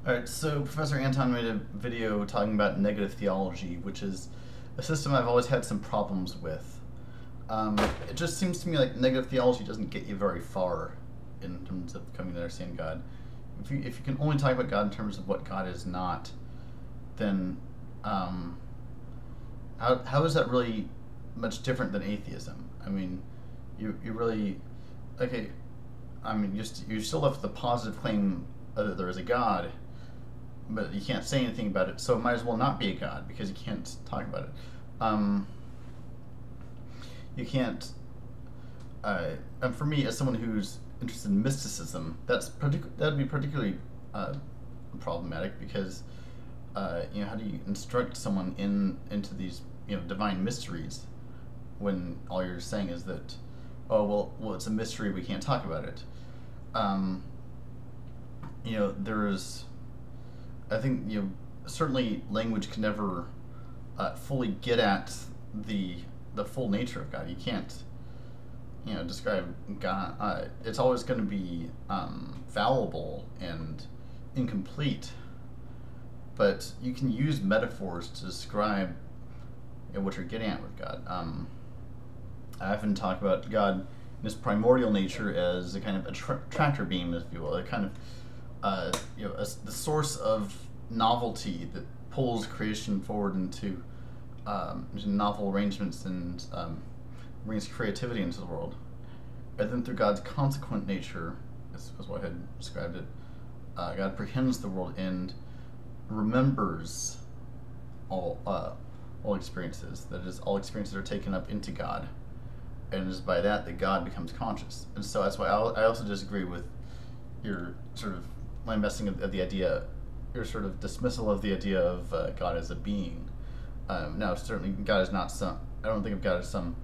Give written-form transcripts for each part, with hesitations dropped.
Alright, so Professor Anton made a video talking about negative theology, which is a system I've always had some problems with. It just seems to me like negative theology doesn't get you very far in terms of coming to understand God. If you can only talk about God in terms of what God is not, then um, how is that really much different than atheism? I mean, you really, okay, I mean, you're still left with the positive claim that there is a God, but you can't say anything about it, so it might as well not be a God because you can't talk about it. Um, you can't. And for me, as someone who's interested in mysticism, that'd be particularly problematic because how do you instruct someone into these divine mysteries when all you're saying is that, oh, well it's a mystery, we can't talk about it. um, there's, I think, certainly language can never fully get at the full nature of God. You can't describe God. It's always going to be fallible and incomplete, but you can use metaphors to describe what you're getting at with God. I often talk about God in his primordial nature as a kind of tractor beam, if you will, a kind of the source of novelty that pulls creation forward into novel arrangements and brings creativity into the world. And then through God's consequent nature, as what I had described it, God apprehends the world and remembers all experiences. That is, all experiences are taken up into God, and it is by that God becomes conscious. And so that's why I also disagree with your sort of lambasting of the idea, your sort of dismissal of the idea of God as a being. Now, certainly, God is not some. I don't think of God as some,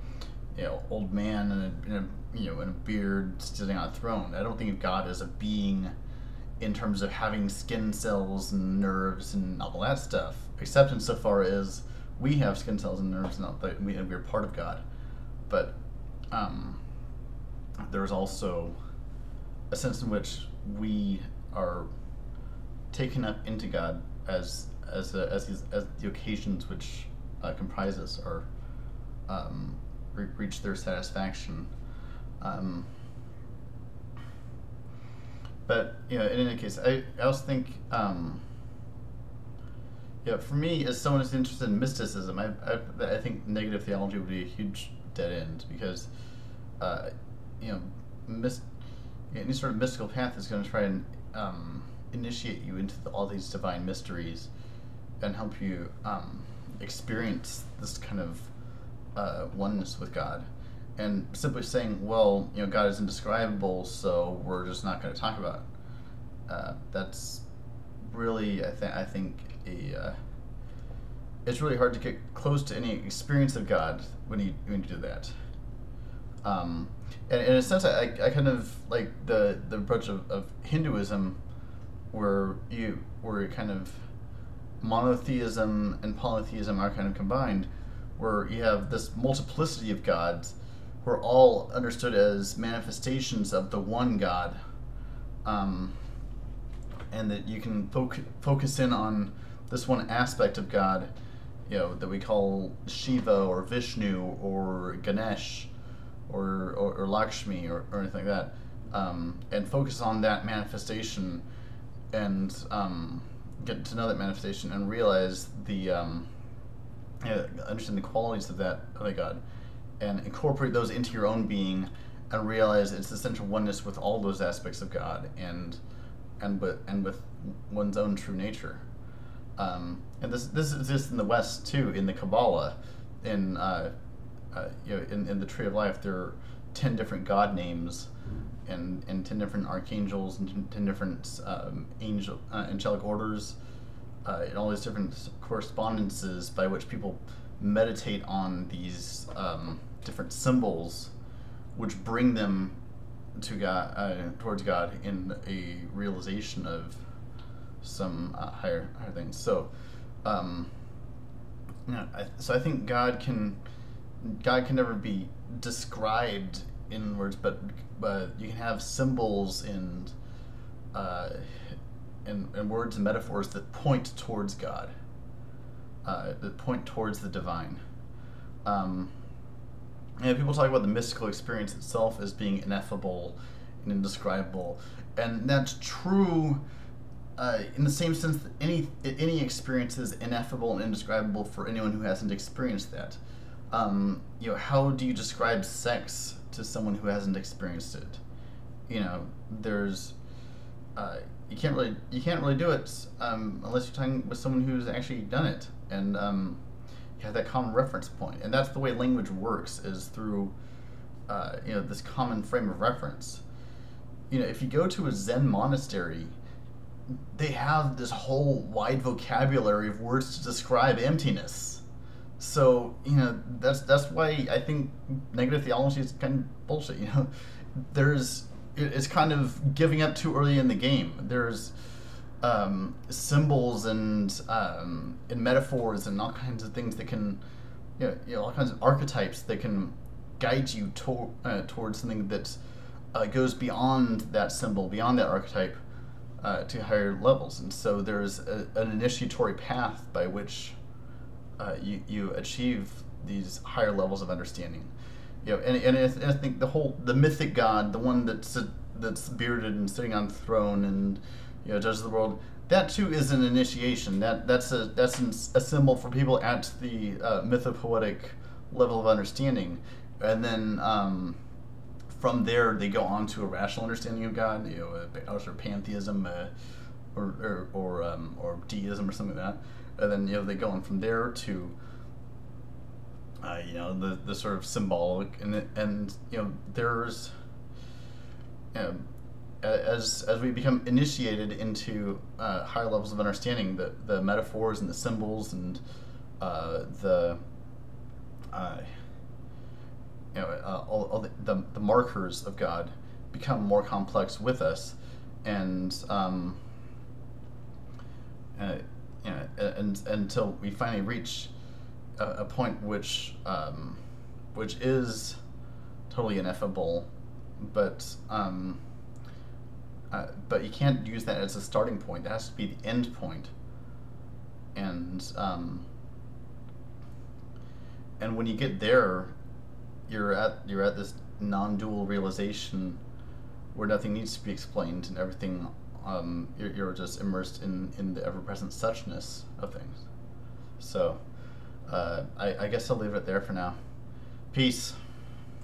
old man in a beard sitting on a throne. I don't think of God as a being in terms of having skin cells and nerves and all that stuff, except insofar as we have skin cells and nerves and we're part of God. But there's also a sense in which we are taken up into God as the occasions which comprise us are reach their satisfaction. But in any case, I also think for me, as someone who's interested in mysticism, I think negative theology would be a huge dead end because you know any sort of mystical path is going to try and initiate you into all these divine mysteries and help you experience this kind of oneness with God. And simply saying, well, God is indescribable, so we're just not going to talk about it. That's really, I think, it's really hard to get close to any experience of God when you do that. And in a sense, I kind of like the approach of Hinduism, where kind of monotheism and polytheism are kind of combined, where you have this multiplicity of gods who are all understood as manifestations of the one God, and that you can focus in on this one aspect of God, that we call Shiva or Vishnu or Ganesh or Lakshmi or anything like that, and focus on that manifestation and get to know that manifestation and realize understand the qualities of that God, and incorporate those into your own being, and realize its essential oneness with all those aspects of God and with one's own true nature. And this exists in the West too, in the Kabbalah, in the Tree of Life. There are 10 different God names, and 10 different archangels, and 10 different angelic orders, and all these different correspondences by which people meditate on these different symbols, which bring them to God, towards God, in a realization of some higher things. So, so I think God can never be described in words, but you can have symbols and and words and metaphors that point towards God, that point towards the divine. And people talk about the mystical experience itself as being ineffable and indescribable, and that's true in the same sense that any experience is ineffable and indescribable for anyone who hasn't experienced that. How do you describe sex to someone who hasn't experienced it? There's you can't really do it unless you're talking with someone who's actually done it, and you have that common reference point, and that's the way language works, is through this common frame of reference. If you go to a Zen monastery, they have this whole wide vocabulary of words to describe emptiness. So that's why I think negative theology is kind of bullshit. It's kind of giving up too early in the game. There's symbols and metaphors and all kinds of things that can, all kinds of archetypes that can guide you towards something that goes beyond that symbol, beyond that archetype, to higher levels. And so there's an initiatory path by which you achieve these higher levels of understanding. And I think the mythic God, the one that's bearded and sitting on the throne and judges the world, that too is an initiation. That's a symbol for people at the mythopoetic level of understanding, and then from there they go on to a rational understanding of God, or pantheism, or deism or something like that, and then they go on from there to the sort of symbolic, and there's as we become initiated into higher levels of understanding, the metaphors and the symbols and the markers of God become more complex with us, and until we finally reach a point which is totally ineffable, but you can't use that as a starting point. It has to be the end point. And when you get there, you're at this non-dual realization where nothing needs to be explained and everything. You're just immersed in the ever-present suchness of things. So I guess I'll leave it there for now. Peace.